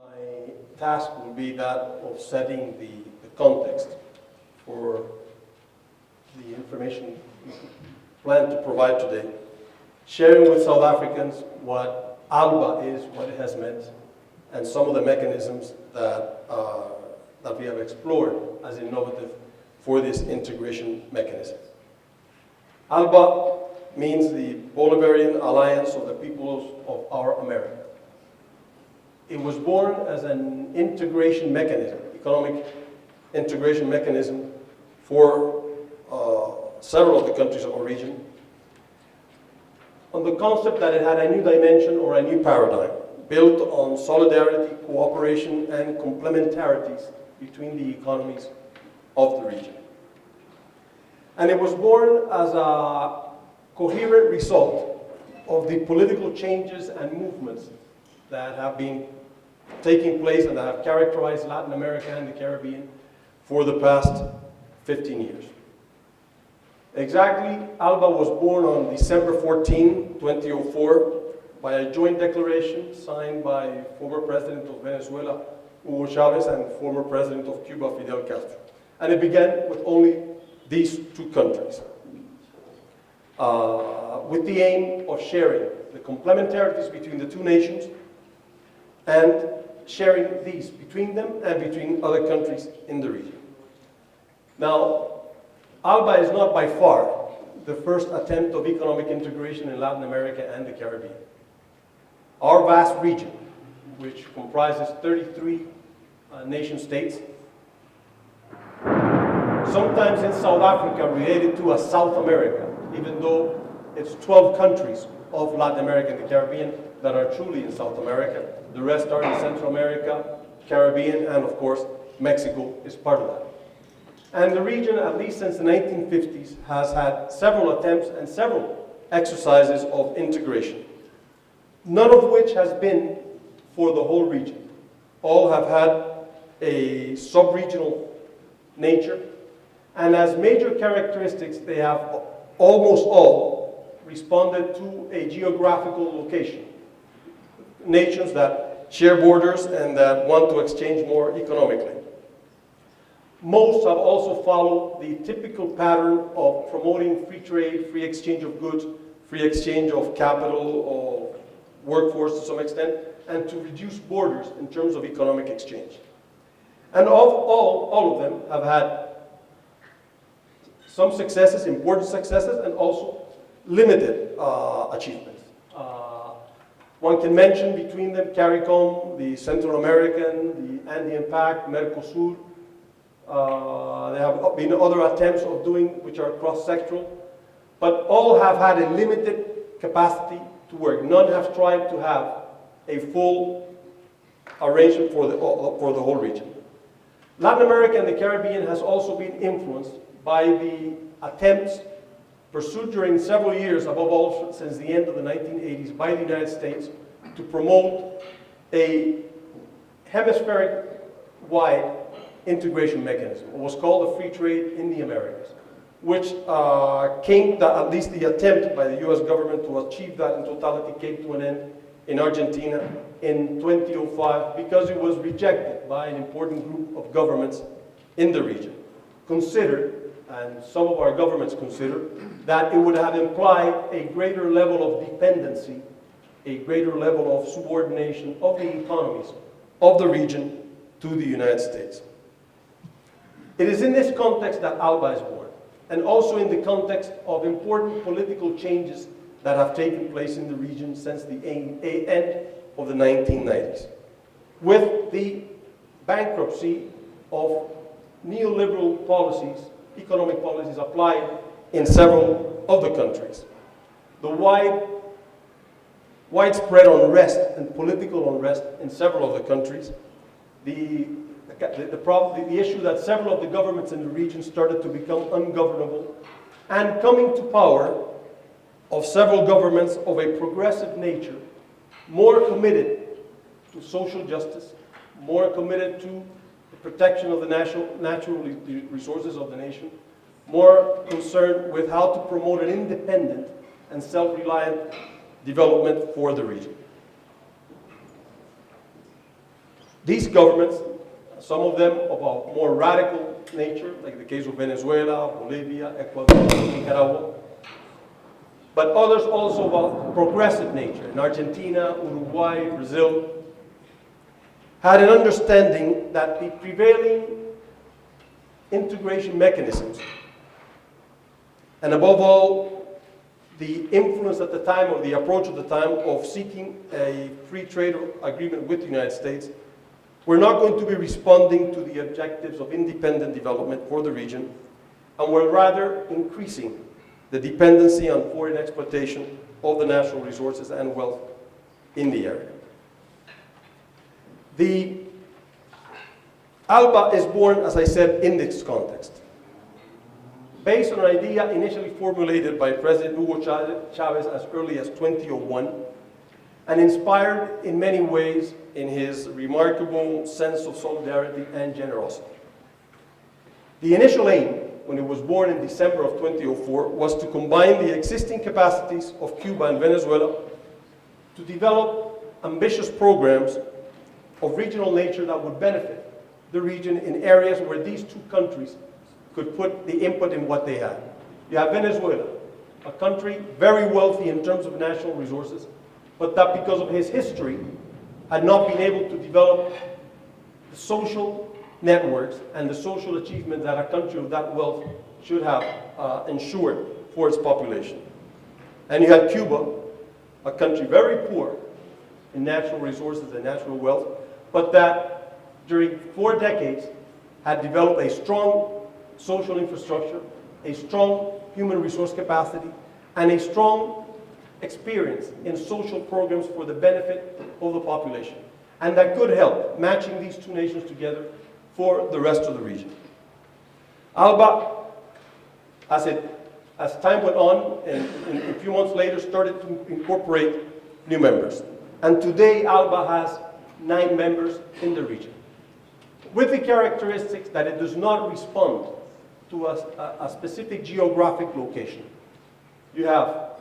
My task will be that of setting the context for the information we plan to provide today, sharing with South Africans what ALBA is, what it has meant, and some of the mechanisms that we have explored as innovative for this integration mechanism. ALBA means the Bolivarian Alliance of the Peoples of Our America. It was born as an integration mechanism, economic integration mechanism for several of the countries of our region, on the concept that it had a new dimension or a new paradigm built on solidarity, cooperation, and complementarities between the economies of the region. And it was born as a coherent result of the political changes and movements that have been taking place and that have characterized Latin America and the Caribbean for the past 15 years. Exactly, ALBA was born on December 14, 2004, by a joint declaration signed by former President of Venezuela, Hugo Chavez, and former President of Cuba, Fidel Castro. And it began with only these two countries, with the aim of sharing the complementarities between the two nations and sharing these between them and between other countries in the region. Now, ALBA is not by far the first attempt of economic integration in Latin America and the Caribbean. Our vast region, which comprises 33 nation states, sometimes in South Africa related to as South America, even though it's 12 countries of Latin America and the Caribbean that are truly in South America. The rest are in Central America, Caribbean, and of course, Mexico is part of that. And the region, at least since the 1950s, has had several attempts and several exercises of integration, none of which has been for the whole region. All have had a sub-regional nature, and as major characteristics, they have almost all responded to a geographical location. Nations that share borders and that want to exchange more economically. Most have also followed the typical pattern of promoting free trade, free exchange of goods, free exchange of capital, or workforce to some extent, and to reduce borders in terms of economic exchange. And all of them have had some successes, important successes, and also limited achievements. One can mention between them CARICOM, the Central American, the Andean Pact, Mercosur. There have been other attempts of doing which are cross-sectoral, but all have had a limited capacity to work. None have tried to have a full arrangement for the whole region. Latin America and the Caribbean has also been influenced by the attempts pursued during several years, above all since the end of the 1980s, by the United States to promote a hemispheric-wide integration mechanism. It was called the free trade in the Americas, which at least the attempt by the US government to achieve that in totality came to an end in Argentina in 2005 because it was rejected by an important group of governments in the region. Considered, and some of our governments consider, that it would have implied a greater level of dependency, a greater level of subordination of the economies of the region to the United States. It is in this context that ALBA is born, and also in the context of important political changes that have taken place in the region since the end of the 1990s, with the bankruptcy of neoliberal policies, economic policies applied in several of the countries. The widespread unrest and political unrest in several of the countries, the issue that several of the governments in the region started to become ungovernable, and coming to power of several governments of a progressive nature, more committed to social justice, more committed to the protection of the natural resources of the nation, more concerned with how to promote an independent and self-reliant development for the region. These governments, some of them of a more radical nature, like the case of Venezuela, Bolivia, Ecuador, Nicaragua, but others also of a progressive nature. In Argentina, Uruguay, Brazil, had an understanding that the prevailing integration mechanisms, and above all, the influence at the time, or the approach at the time of seeking a free trade agreement with the United States, were not going to be responding to the objectives of independent development for the region, and were rather increasing the dependency on foreign exploitation of the natural resources and wealth in the area. The ALBA is born, as I said, in this context, based on an idea initially formulated by President Hugo Chavez as early as 2001, and inspired in many ways in his remarkable sense of solidarity and generosity. The initial aim, when it was born in December of 2004, was to combine the existing capacities of Cuba and Venezuela to develop ambitious programs of regional nature that would benefit the region in areas where these two countries could put the input in what they had. You have Venezuela, a country very wealthy in terms of natural resources, but that because of his history had not been able to develop the social networks and the social achievements that a country of that wealth should have ensured for its population. And you had Cuba, a country very poor in natural resources and natural wealth, but that during 4 decades had developed a strong social infrastructure, a strong human resource capacity, and a strong experience in social programs for the benefit of the population. And that could help matching these two nations together for the rest of the region. ALBA, as time went on, and a few months later, started to incorporate new members. And today, ALBA has 9 members in the region, with the characteristics that it does not respond to a specific geographic location. You have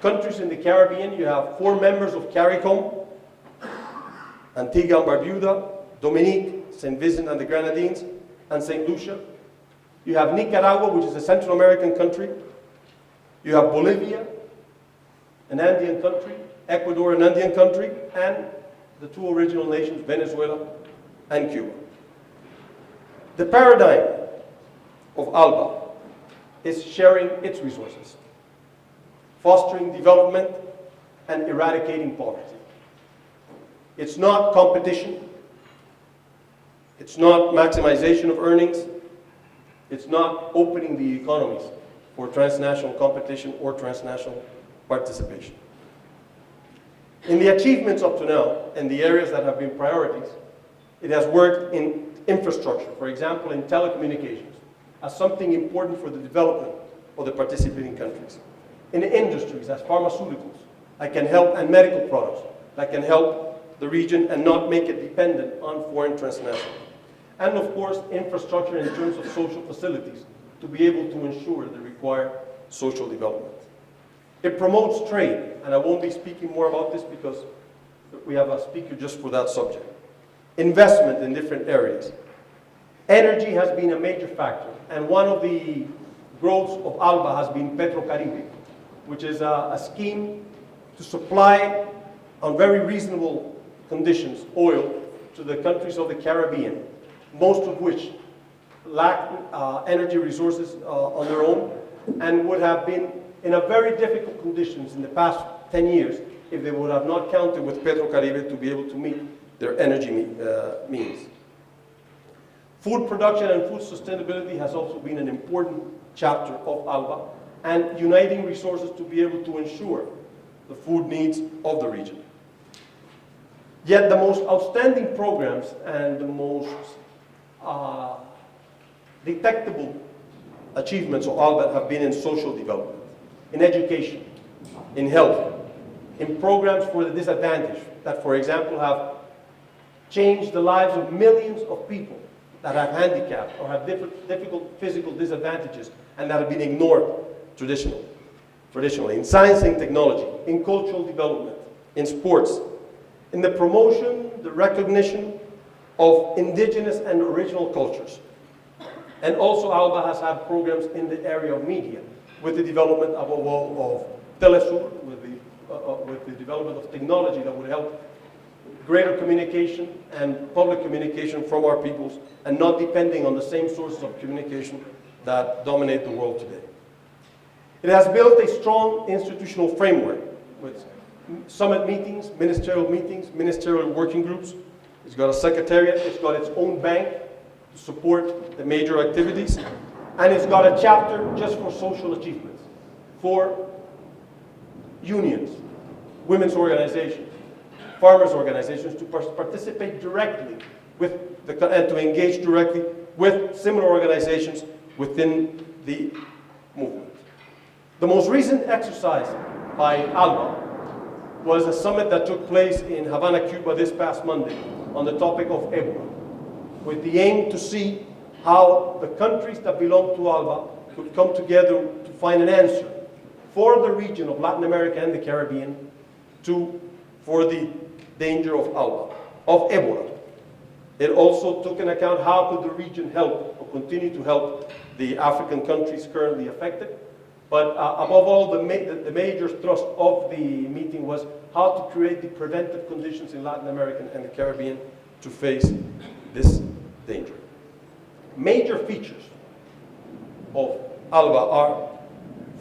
countries in the Caribbean. You have 4 members of CARICOM: Antigua and Barbuda, Dominique, St. Vincent and the Grenadines, and St. Lucia. You have Nicaragua, which is a Central American country. You have Bolivia, an Andean country, Ecuador, an Andean country, and the 2 original nations, Venezuela and Cuba. The paradigm of ALBA is sharing its resources, fostering development, and eradicating poverty. It's not competition. It's not maximization of earnings. It's not opening the economies for transnational competition or transnational participation. In the achievements up to now, and the areas that have been priorities, it has worked in infrastructure, for example, in telecommunications, as something important for the development of the participating countries. In industries, as pharmaceuticals, that can help, and medical products, that can help the region and not make it dependent on foreign transnationals. And of course, infrastructure in terms of social facilities to be able to ensure the required social development. It promotes trade, and I won't be speaking more about this because we have a speaker just for that subject. Investment in different areas. Energy has been a major factor, and one of the growths of ALBA has been Petrocaribe, which is a scheme to supply on very reasonable conditions oil to the countries of the Caribbean, most of which lack energy resources on their own, and would have been in a very difficult conditions in the past 10 years if they would have not counted with Petrocaribe to be able to meet their energy means. Food production and food sustainability has also been an important chapter of ALBA, and uniting resources to be able to ensure the food needs of the region. Yet the most outstanding programs and the most detectable achievements of ALBA have been in social development, in education, in health, in programs for the disadvantaged that, for example, have changed the lives of millions of people that have handicapped or have difficult physical disadvantages and that have been ignored traditionally, in science and technology, in cultural development, in sports, in the promotion, the recognition, of indigenous and original cultures. And also ALBA has had programs in the area of media, with the development above all of Telesur, with the development of technology that would help greater communication and public communication from our peoples, and not depending on the same sources of communication that dominate the world today. It has built a strong institutional framework with summit meetings, ministerial working groups. It's got a secretariat, it's got its own bank to support the major activities, and it's got a chapter just for social achievements, for unions, women's organizations, farmers' organizations to participate directly with and to engage directly with similar organizations within the movement. The most recent exercise by ALBA was a summit that took place in Havana, Cuba this past Monday on the topic of Ebola, with the aim to see how the countries that belong to ALBA could come together to find an answer for the region of Latin America and the Caribbean for the danger of Ebola. It also took into account how could the region help or continue to help the African countries currently affected. But above all, the major thrust of the meeting was how to create the preventive conditions in Latin America and the Caribbean to face this danger. Major features of ALBA are,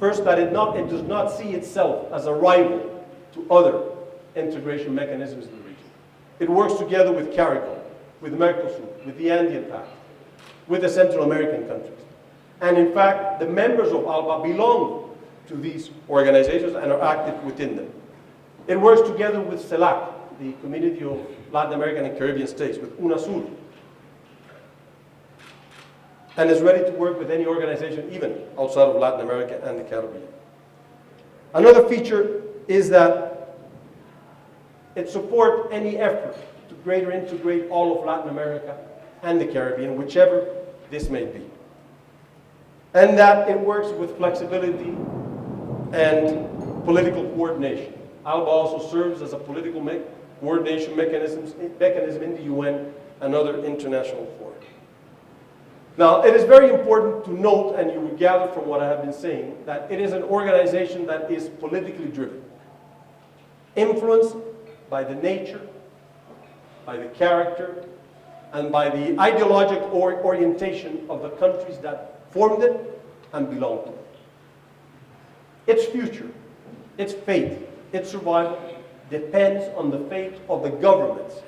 first, that it does not see itself as a rival to other integration mechanisms in the region. It works together with CARICOM, with Mercosur, with the Andean Pact, with the Central American countries. And in fact, the members of ALBA belong to these organizations and are active within them. It works together with CELAC, the Community of Latin American and Caribbean States, with UNASUR, and is ready to work with any organization, even outside of Latin America and the Caribbean. Another feature is that it supports any effort to greater integrate all of Latin America and the Caribbean, whichever this may be. And that it works with flexibility and political coordination. ALBA also serves as a political coordination mechanism in the UN and other international fora. Now, it is very important to note, and you will gather from what I have been saying, that it is an organization that is politically driven, influenced by the nature, by the character, and by the ideological orientation of the countries that formed it and belong to it. Its future, its fate, its survival depends on the fate of the governments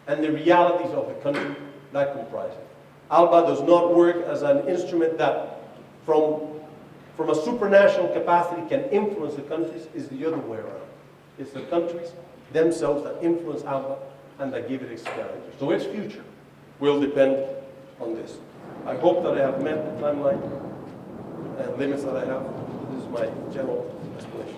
and the realities of the country that comprise it. ALBA does not work as an instrument that, from a supranational capacity, can influence the countries. Is the other way around. It's the countries themselves that influence ALBA and that give it its character. So its future will depend on this. I hope that I have met the timeline and limits that I have. This is my general explanation.